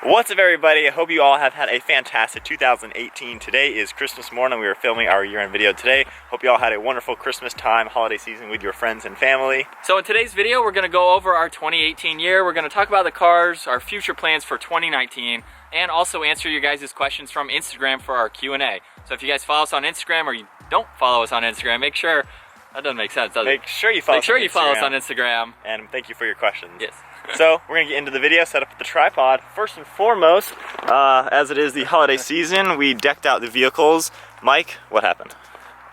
What's up, everybody? I hope you all have had a fantastic 2018. Today is Christmas morning. We are filming our year-end video today. Hope you all had a wonderful Christmas time, holiday season with your friends and family. So in today's video, we're going to go over our 2018 year. We're going to talk about the cars, our future plans for 2019, and also answer your guys' questions from Instagram for our Q&A. So if you guys follow us on Instagram or you don't follow us on Instagram, make sure, that doesn't make sense, does it? Make sure you follow us on Instagram. And thank you for your questions. Yes. So we're going to get into the video, set up the tripod. First and foremost, as it is the holiday season, we decked out the vehicles. Mike, what happened?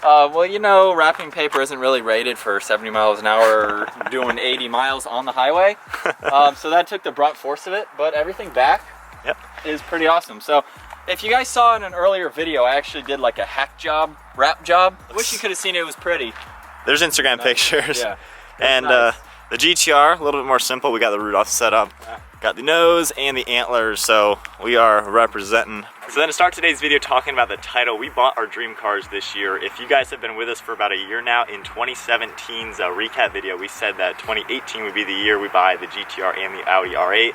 Well, you know, wrapping paper isn't really rated for 70 miles an hour doing 80 miles on the highway. So that took the brunt force of it, but everything back is pretty awesome. So if you guys saw in an earlier video, I actually did like a hack job, wrap job. I wish you could have seen it. It was pretty. There's Instagram pictures. Yeah. And nice. The GTR, a little bit more simple. We got the Rudolph set up, got the nose and the antlers, so we are representing. So then to start today's video talking about the title, we bought our dream cars this year. If you guys have been with us for about a year now, in 2017's recap video, we said that 2018 would be the year we buy the GTR and the Audi R8.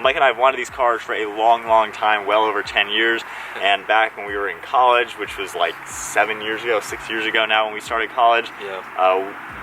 Mike and I have wanted these cars for a long time, well over 10 years. And back when we were in college, which was like 6 years ago now when we started college,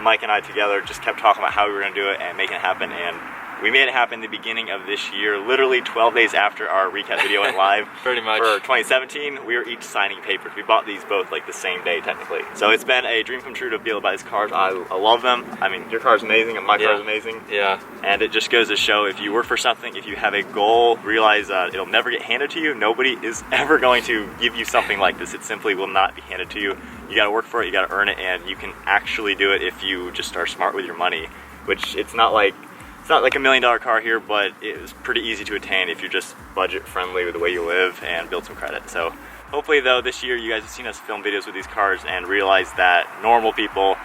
Mike and I together just kept talking about how we were going to do it and making it happen. And we made it happen the beginning of this year, literally 12 days after our recap video went live. Pretty much. For 2017, we were each signing papers. We bought these both like the same day, technically. So it's been a dream come true to be able to buy these cars. I love them. I mean, your car's amazing and my car's amazing. Yeah. And it just goes to show, if you work for something, if you have a goal, realize it'll never get handed to you. Nobody is ever going to give you something like this. It simply will not be handed to you. You gotta work for it, you gotta earn it, and you can actually do it if you just are smart with your money, which it's not like $1 million car here, but it was pretty easy to attain if you're just budget friendly with the way you live and build some credit. So hopefully though, this year you guys have seen us film videos with these cars and realize that normal people,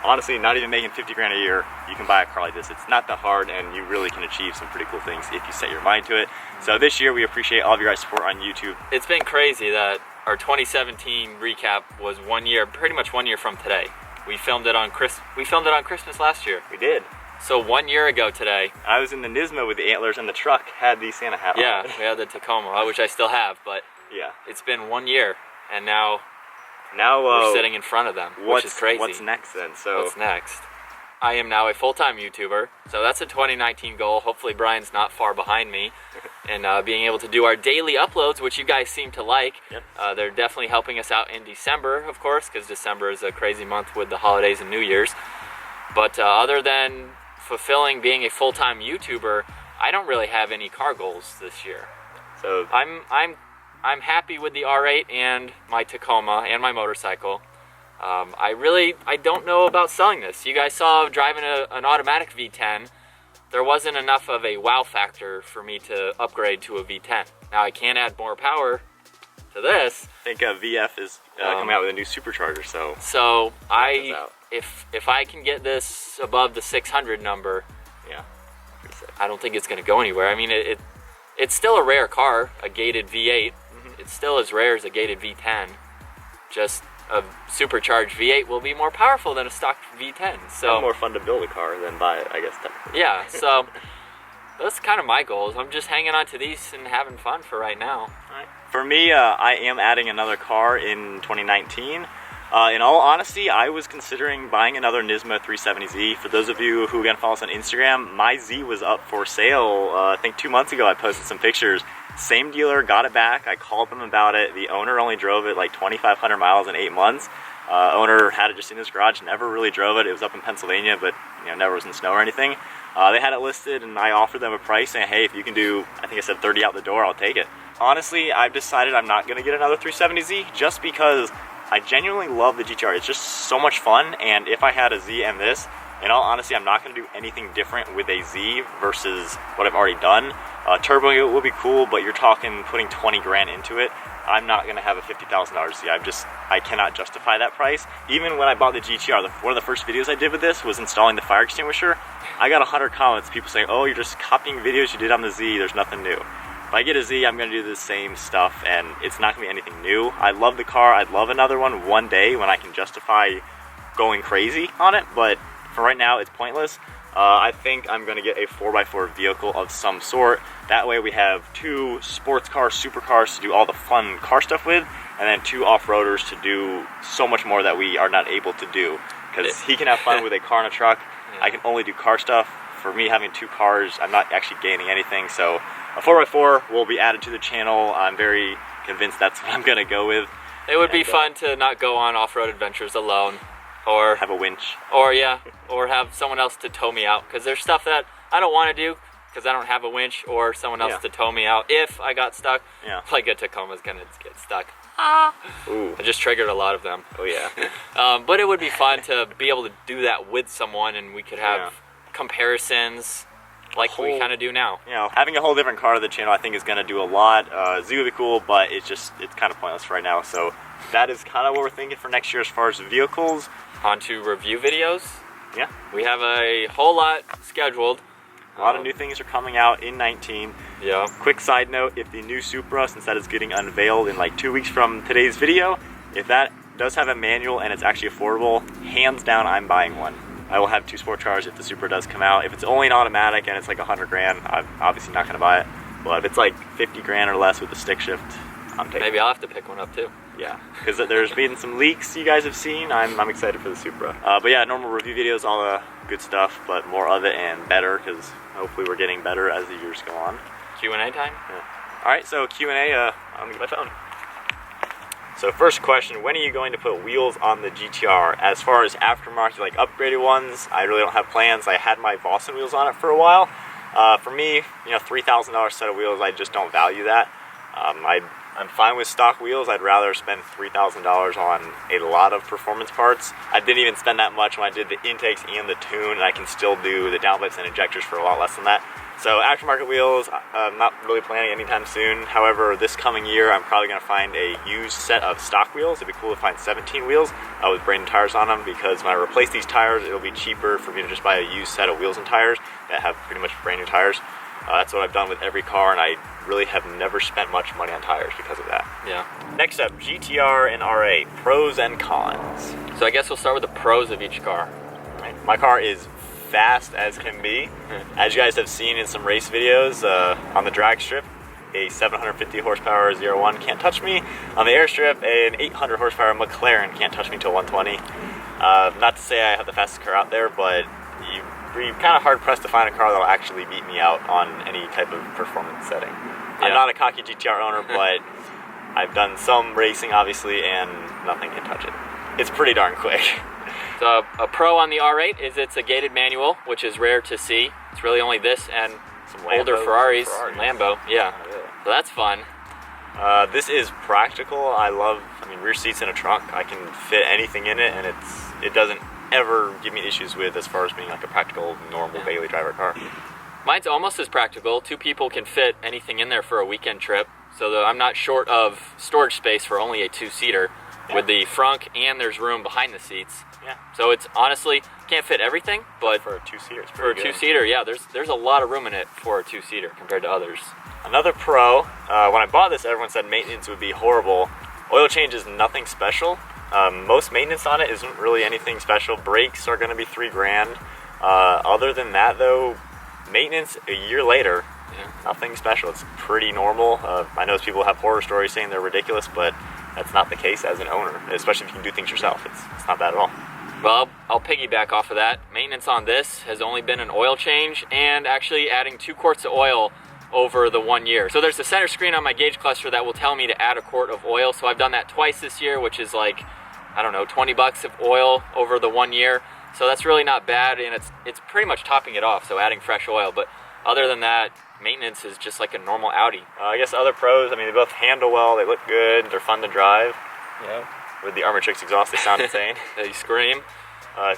honestly not even making 50 grand a year, you can buy a car like this. It's not that hard, and you really can achieve some pretty cool things if you set your mind to it. So this year we appreciate all of your guys' support on YouTube. It's been crazy that our 2017 recap was 1 year, pretty much 1 year from today. We filmed it on Christmas last year. We did. So 1 year ago today. I was in the Nismo with the antlers, and the truck had the Santa hat on. Yeah, we had the Tacoma, which I still have, but yeah, it's been 1 year, and now we're sitting in front of them, which is crazy. What's next then? What's next? I am now a full-time YouTuber, so that's a 2019 goal. Hopefully Brian's not far behind me, and being able to do our daily uploads, which you guys seem to like. Yep. They're definitely helping us out in December, of course, because December is a crazy month with the holidays and New Year's. But other than fulfilling being a full-time YouTuber, I don't really have any car goals this year. So I'm happy with the R8 and my Tacoma and my motorcycle. I don't know about selling this. You guys saw driving an automatic V10. There wasn't enough of a wow factor for me to upgrade to a V10. Now I can add more power to this. I think VF is coming out with a new supercharger, so if I can get this above the 600 number, I don't think it's going to go anywhere. I mean, it's still a rare car, a gated V8. It's still as rare as a gated V10. Just a supercharged V8 will be more powerful than a stock V10. So it's more fun to build a car than buy it, I guess, technically. Yeah, so that's kind of my goals. I'm just hanging on to these and having fun for right now. All right. For me, I am adding another car in 2019. In all honesty, I was considering buying another Nismo 370Z. For those of you who again follow us on Instagram, my Z was up for sale. I think 2 months ago I posted some pictures. Same dealer, got it back. I called them about it. The owner only drove it like 2,500 miles in 8 months. Owner had it just in his garage, never really drove it. It was up in Pennsylvania, but never was in snow or anything. They had it listed, and I offered them a price saying, hey, if you can do, I think I said 30 out the door, I'll take it. Honestly, I've decided I'm not going to get another 370Z just because I genuinely love the GTR. It's just so much fun, and if I had a Z and this, in all honesty, I'm not going to do anything different with a Z versus what I've already done. Turboing it will be cool, but you're talking putting 20 grand into it. I'm not going to have a $50,000 Z. I cannot justify that price. Even when I bought the GTR, one of the first videos I did with this was installing the fire extinguisher. I got 100 comments, people saying, oh, you're just copying videos you did on the Z, there's nothing new. If I get a Z, I'm going to do the same stuff, and it's not going to be anything new. I love the car. I'd love another one day when I can justify going crazy on it, but for right now, it's pointless. I think I'm gonna get a 4x4 vehicle of some sort. That way we have 2 sports cars, supercars to do all the fun car stuff with, and then 2 off-roaders to do so much more that we are not able to do. Because he can have fun with a car and a truck. Yeah. I can only do car stuff. For me, having 2 cars, I'm not actually gaining anything. So a 4x4 will be added to the channel. I'm very convinced that's what I'm gonna go with. It would be fun to not go on off-road adventures alone. Or have a winch. Or have someone else to tow me out. Because there's stuff that I don't want to do because I don't have a winch or someone else to tow me out if I got stuck. Yeah. Like a Tacoma's gonna get stuck. Ooh. I just triggered a lot of them. Oh yeah. But it would be fun to be able to do that with someone, and we could have comparisons like we kind of do now. You know, having a whole different car to the channel I think is going to do a lot. Z would be cool, but it's kind of pointless right now. So that is kind of what we're thinking for next year as far as vehicles. On to review videos. Yeah. We have a whole lot scheduled. A lot of new things are coming out in 19. Yeah. Quick side note, if the new Supra, since that is getting unveiled in like 2 weeks from today's video, if that does have a manual and it's actually affordable, hands down I'm buying one. I will have 2 sport cars if the Supra does come out. If it's only an automatic and it's like 100 grand, I'm obviously not gonna buy it. But if it's like 50 grand or less with the stick shift, I'm taking Maybe I'll have to pick one up too. Yeah, because there's been some leaks you guys have seen. I'm excited for the Supra. But yeah, normal review videos, all the good stuff, but more of it and better, because hopefully we're getting better as the years go on. Q&A time? Yeah. All right, so Q&A, I'm gonna get my phone. So first question, when are you going to put wheels on the GTR? As far as aftermarket, like upgraded ones, I really don't have plans. I had my Boston wheels on it for a while. For me, you know, $3,000 set of wheels, I just don't value that. I'm fine with stock wheels. I'd rather spend $3,000 on a lot of performance parts. I didn't even spend that much when I did the intakes and the tune, and I can still do the downpipes and injectors for a lot less than that. So aftermarket wheels, I'm not really planning anytime soon. However, this coming year, I'm probably gonna find a used set of stock wheels. It'd be cool to find 17 wheels with brand new tires on them, because when I replace these tires, it'll be cheaper for me to just buy a used set of wheels and tires that have pretty much brand new tires. That's what I've done with every car, and I really have never spent much money on tires because of that. Yeah. Next up, GTR and RA, pros and cons. So I guess we'll start with the pros of each car. Right. My car is fast as can be. As you guys have seen in some race videos on the drag strip, a 750 horsepower 01 can't touch me. On the airstrip, an 800 horsepower McLaren can't touch me till 120. Not to say I have the fastest car out there, but you're kind of hard pressed to find a car that'll actually beat me out on any type of performance setting. Yeah. I'm not a cocky GTR owner, but I've done some racing obviously, and nothing can touch it. It's pretty darn quick. So a pro on the R8 is it's a gated manual, which is rare to see. It's really only this and some older Ferraris and Lambo. Yeah. So that's fun. This is practical. I mean, rear seats in a trunk. I can fit anything in it, and it doesn't ever give me issues with as far as being like a practical, normal daily driver car. Mine's almost as practical. 2 people can fit anything in there for a weekend trip, so I'm not short of storage space for only a 2-seater with the frunk, and there's room behind the seats. Yeah. So it's honestly can't fit everything, but for a 2-seater, it's for a 2-seater, yeah, there's a lot of room in it for a 2-seater compared to others. Another pro, when I bought this, everyone said maintenance would be horrible. Oil change is nothing special. Most maintenance on it isn't really anything special. Brakes are going to be $3 grand. Other than that, though, maintenance a year later, nothing special. It's pretty normal. I know people have horror stories saying they're ridiculous, but that's not the case as an owner, especially if you can do things yourself. It's not bad at all. Well, I'll piggyback off of that. Maintenance on this has only been an oil change and actually adding 2 quarts of oil over the 1 year. So there's a center screen on my gauge cluster that will tell me to add a quart of oil. So I've done that twice this year, which is like, I don't know, 20 bucks of oil over the 1 year. So that's really not bad, and it's pretty much topping it off, so adding fresh oil. But other than that, maintenance is just like a normal Audi. I guess other pros, I mean, they both handle well, they look good, they're fun to drive. Yeah. With the Armatrix exhaust, they sound insane. They scream.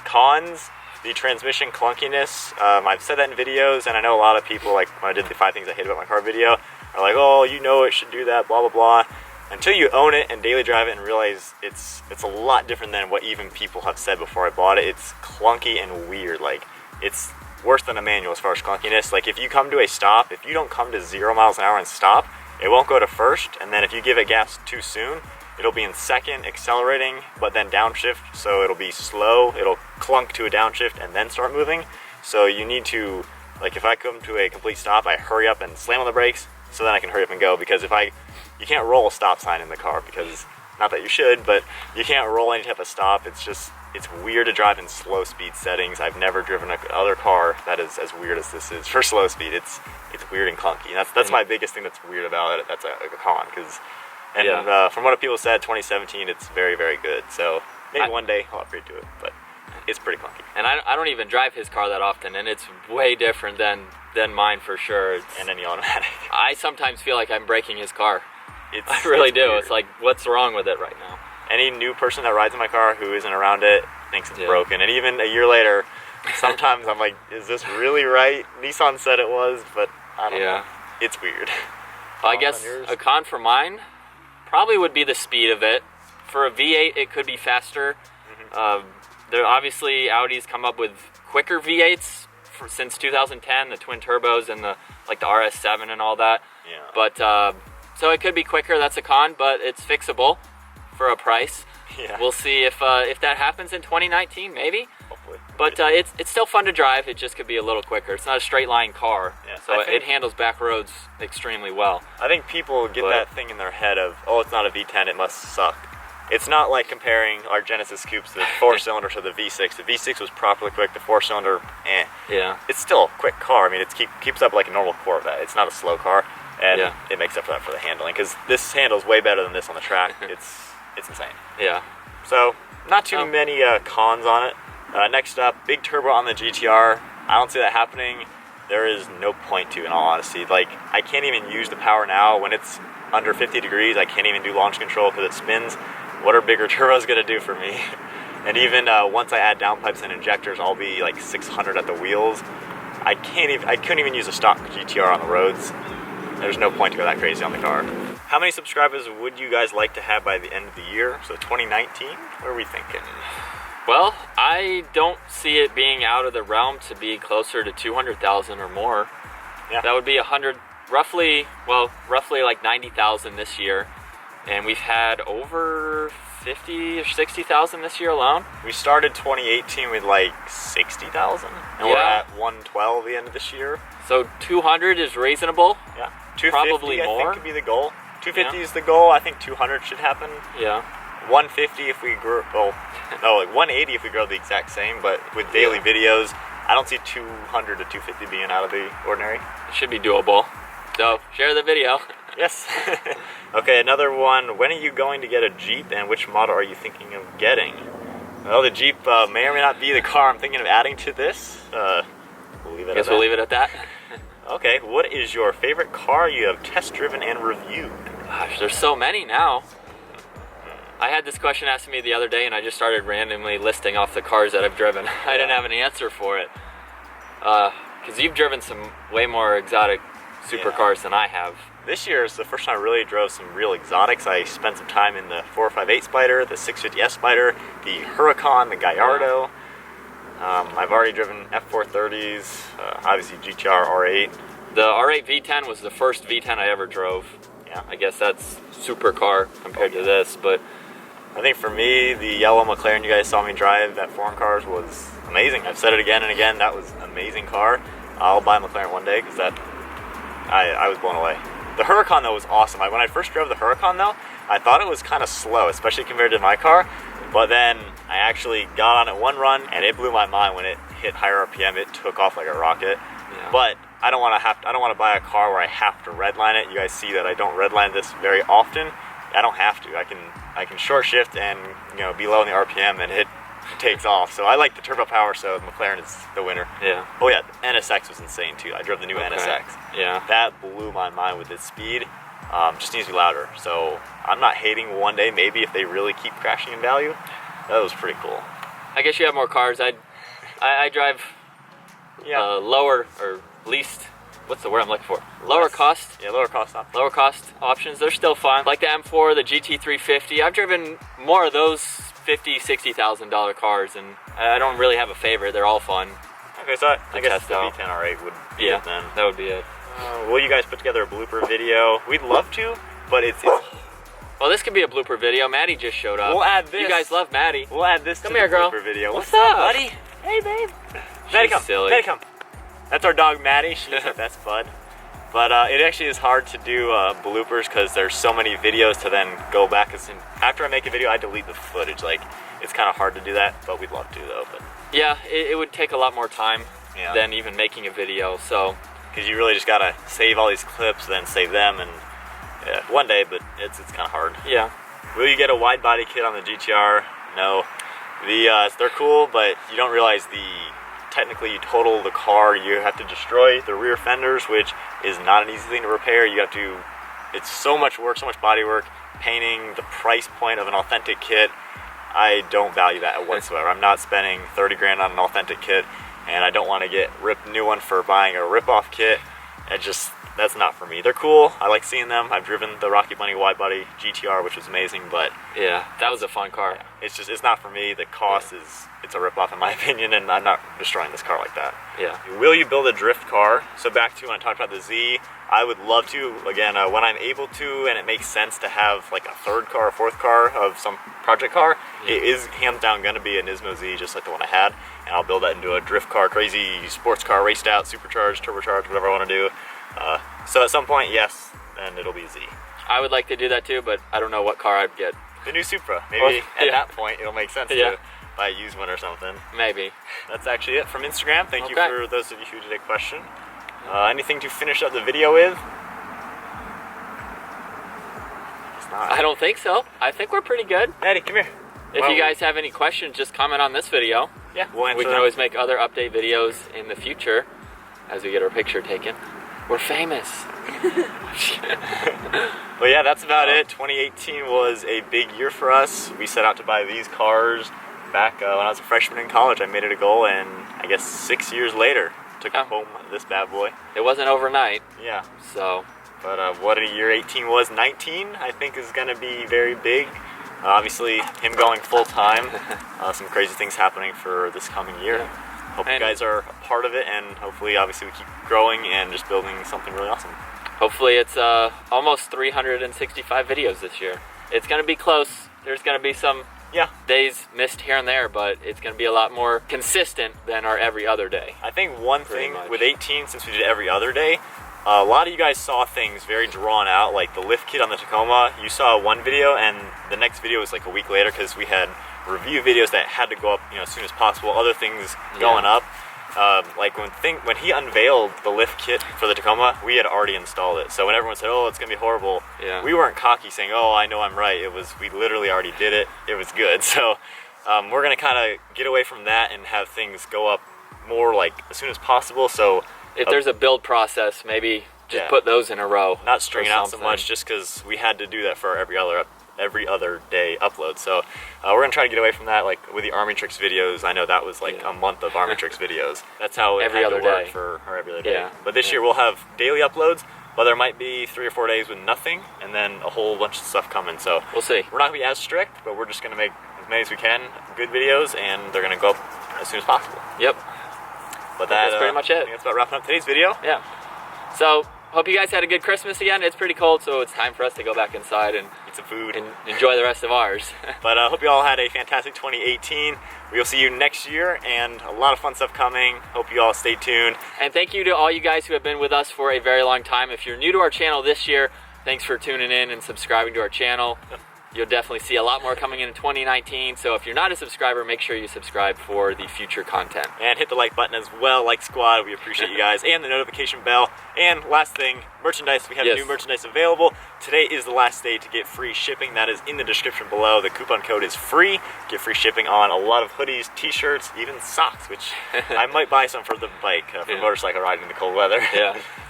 Cons, the transmission clunkiness. I've said that in videos, and I know a lot of people, like when I did the 5 things I hate about my car video, are like, oh, you know it should do that, blah, blah, blah. Until you own it and daily drive it and realize it's a lot different than what even people have said before I bought it. It's clunky and weird. Like, it's worse than a manual as far as clunkiness. Like, if you come to a stop, if you don't come to 0 miles an hour and stop, it won't go to first, and then if you give it gas too soon, it'll be in second, accelerating, but then downshift, so it'll be slow, it'll clunk to a downshift and then start moving. So you need to, like, if I come to a complete stop, I hurry up and slam on the brakes so then I can hurry up and go, because you can't roll a stop sign in the car, because, not that you should, but you can't roll any type of stop. It's weird to drive in slow speed settings. I've never driven another car that is as weird as this is for slow speed. It's weird and clunky. And that's my biggest thing that's weird about it. That's a con, because, from what people said, 2017, it's very, very good. So maybe one day I'll upgrade to it, but it's pretty clunky. And I don't even drive his car that often, and it's way different than mine for sure. And any automatic. I sometimes feel like I'm breaking his car. I it's really do. weird. It's like, what's wrong with it right now? Any new person that rides in my car who isn't around it thinks it's broken. And even a year later, sometimes I'm like, is this really right? Nissan said it was, but I don't know. It's weird. Well, I guess a con for mine probably would be the speed of it. For a V8, it could be faster. There obviously Audi's come up with quicker V8s since 2010, the twin turbos and the RS7 and all that. Yeah. But so it could be quicker. That's a con, but it's fixable for a price. Yeah. We'll see if that happens in 2019, maybe. Hopefully. But it's still fun to drive. It just could be a little quicker. It's not a straight line car, so it handles back roads extremely well. I think people get that thing in their head of, oh, it's not a V10, it must suck. It's not like comparing our Genesis coupes, the 4-cylinder, to the V6. The V6 was properly quick. The 4-cylinder, Yeah. It's still a quick car. I mean, it keeps up like a normal Corvette. It's not a slow car, and it makes up for that for the handling, because this handles way better than this on the track. It's insane. Yeah. So, not too many cons on it. Next up, big turbo on the GTR. I don't see that happening. There is no point to, in all honesty. Like, I can't even use the power now when it's under 50 degrees. I can't even do launch control because it spins. What are bigger turbos gonna do for me? And even once I add downpipes and injectors, I'll be like 600 at the wheels. I couldn't even use a stock GTR on the roads. There's no point to go that crazy on the car. How many subscribers would you guys like to have by the end of the year? So 2019, what are we thinking? Well, I don't see it being out of the realm to be closer to 200,000 or more. Yeah. That would be roughly like 90,000 this year. And we've had over 50 or 60,000 this year alone. We started 2018 with like 60,000, and we're at 112 the end of this year. So 200 is reasonable. Yeah, 250 probably I more. think could be the goal. 250 is the goal. I think 200 should happen. Yeah. 150 if we grow. Well, no, like 180 if we grow the exact same. But with daily videos, I don't see 200 to 250 being out of the ordinary. It should be doable. So share the video. Yes. Okay, another one. When are you going to get a Jeep, and which model are you thinking of getting? Well, the Jeep may or may not be the car I'm thinking of adding to this. We'll leave it at that. We'll leave it at that. Okay, what is your favorite car you have test driven and reviewed? Gosh, there's so many now. I had this question asked me the other day, and I just started randomly listing off the cars that I've driven. I didn't have an answer for it. Because you've driven some way more exotic supercars than I have. This year is the first time I really drove some real exotics. I spent some time in the 458 Spider, the 650S Spider, the Huracan, the Gallardo. I've already driven F430s, obviously GTR R8. The R8 V10 was the first V10 I ever drove. Yeah. I guess that's supercar compared to this, but I think for me, the yellow McLaren you guys saw me drive at Foreign Cars was amazing. I've said it again and again, that was an amazing car. I'll buy a McLaren one day because I was blown away. The Huracan though was awesome. When I first drove the Huracan though, I thought it was kind of slow, especially compared to my car. But then I actually got on it one run, and it blew my mind when it hit higher RPM. It took off like a rocket. Yeah. But I don't want to buy a car where I have to redline it. You guys see that I don't redline this very often. I don't have to. I can short shift and be low in the RPM, and it takes off. So I like the turbo power, so McLaren is the winner. Yeah. Oh yeah, the NSX was insane too. I drove the new NSX. Yeah. That blew my mind with its speed. Just needs to be louder. So I'm not hating one day, maybe if they really keep crashing in value. That was pretty cool. I guess you have more cars. I drive lower or least. What's the word I'm looking for? Lower cost. Yeah, lower cost options. Lower cost options. They're still fun. Like the M4, the GT350. I've driven more of those $50,000, $60,000 cars, and I don't really have a favorite. They're all fun. Okay, so I guess the V10 R8 would be it then. That would be it. Will you guys put together a blooper video? We'd love to, but it's well, this could be a blooper video. Maddie just showed up. We'll add this. You guys love Maddie. We'll add this Come to here, the girl. blooper video. What's up, buddy? Hey, babe. Maddie, She's come. silly. Maddie, come. That's our dog, Maddie. She's our best bud. But it actually is hard to do bloopers because there's so many videos to then go back. After I make a video, I delete the footage. Like, it's kind of hard to do that, but we'd love to though. But yeah, it would take a lot more time than even making a video. So, because you really just gotta save all these clips, then save them, and one day. But it's kind of hard. Yeah. Will you get a wide body kit on the GTR? No. They're cool, but you don't realize technically you total the car, you have to destroy the rear fenders, which is not an easy thing to repair. It's so much work, so much body work, painting, the price point of an authentic kit. I don't value that whatsoever. I'm not spending 30 grand on an authentic kit, and I don't want to get ripped new one for buying a rip-off kit. That's not for me. They're cool. I like seeing them. I've driven the Rocky Bunny wide body GTR, which was amazing, but yeah, that was a fun car. It's not for me. The cost it's a rip-off in my opinion, and I'm not destroying this car like that. Yeah. Will you build a drift car? So back to when I talked about the Z, I would love to, again, when I'm able to, and it makes sense to have like a third car or fourth car of some project car, it is hands down going to be a Nismo Z, just like the one I had, and I'll build that into a drift car, crazy sports car, raced out, supercharged, turbocharged, whatever I want to do. So at some point, yes, then it'll be Z. I would like to do that too, but I don't know what car I'd get. The new Supra. Maybe at that point it'll make sense to buy a used one or something. Maybe. That's actually it from Instagram. Thank you for those of you who did a question. Anything to finish up the video with? I don't think so. I think we're pretty good. Maddie, come here. If you guys have any questions, just comment on this video. Yeah, we'll answer We can always make other update videos in the future as we get our picture taken. We're famous. Well, yeah, that's about it. 2018 was a big year for us. We set out to buy these cars back when I was a freshman in college. I made it a goal, and I guess 6 years later, took home this bad boy. It wasn't overnight. Yeah. So. But what a year 18 was. 19, I think, is going to be very big. Obviously, him going full-time. Some crazy things happening for this coming year. Hope you guys are a part of it, and hopefully, obviously, we keep growing and just building something really awesome. Hopefully it's almost 365 videos this year. It's going to be close. There's going to be some days missed here and there, but it's going to be a lot more consistent than our every other day. I think one thing with 18, since we did every other day, a lot of you guys saw things very drawn out, like the lift kit on the Tacoma. You saw one video, and the next video was like a week later because we had review videos that had to go up, as soon as possible. Other things going up. Like when he unveiled the lift kit for the Tacoma, we had already installed it. So when everyone said, "Oh, it's gonna be horrible," we weren't cocky saying, "Oh, I know I'm right." We literally already did it. It was good. So we're gonna kind of get away from that and have things go up more like as soon as possible. So if there's a build process, maybe just put those in a row. Not string it out so much, just because we had to do that for every other day upload. So we're gonna try to get away from that. Like with the Army Tricks videos, I know that was like a month of Army Tricks videos. That's how it every had other to work day for our every other day. But this year we'll have daily uploads, but there might be 3 or 4 days with nothing, and then a whole bunch of stuff coming. So we'll see. We're not gonna be as strict, but we're just gonna make as many as we can, good videos, and they're gonna go up as soon as possible. Yep. But that's pretty much it. I think that's about wrapping up today's video. Yeah. So hope you guys had a good Christmas again. It's pretty cold, so it's time for us to go back inside and eat some food and enjoy the rest of ours. But I hope you all had a fantastic 2018. We'll see you next year, and a lot of fun stuff coming. Hope you all stay tuned. And thank you to all you guys who have been with us for a very long time. If you're new to our channel this year, thanks for tuning in and subscribing to our channel. You'll definitely see a lot more coming in 2019. So if you're not a subscriber, make sure you subscribe for the future content. And hit the like button as well, like squad. We appreciate you guys. And the notification bell. And last thing, merchandise. We have new merchandise available. Today is the last day to get free shipping. That is in the description below. The coupon code is free. Get free shipping on a lot of hoodies, t-shirts, even socks, which I might buy some for the bike, for motorcycle riding in the cold weather.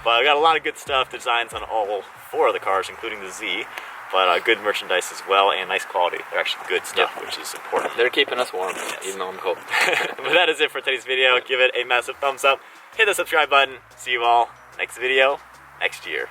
But I got a lot of good stuff, designs on all 4 of the cars, including the Z. But good merchandise as well, and nice quality. They're actually good stuff, which is important. They're keeping us warm, even though I'm cold. But that is it for today's video. Give it a massive thumbs up. Hit the subscribe button. See you all next video next year.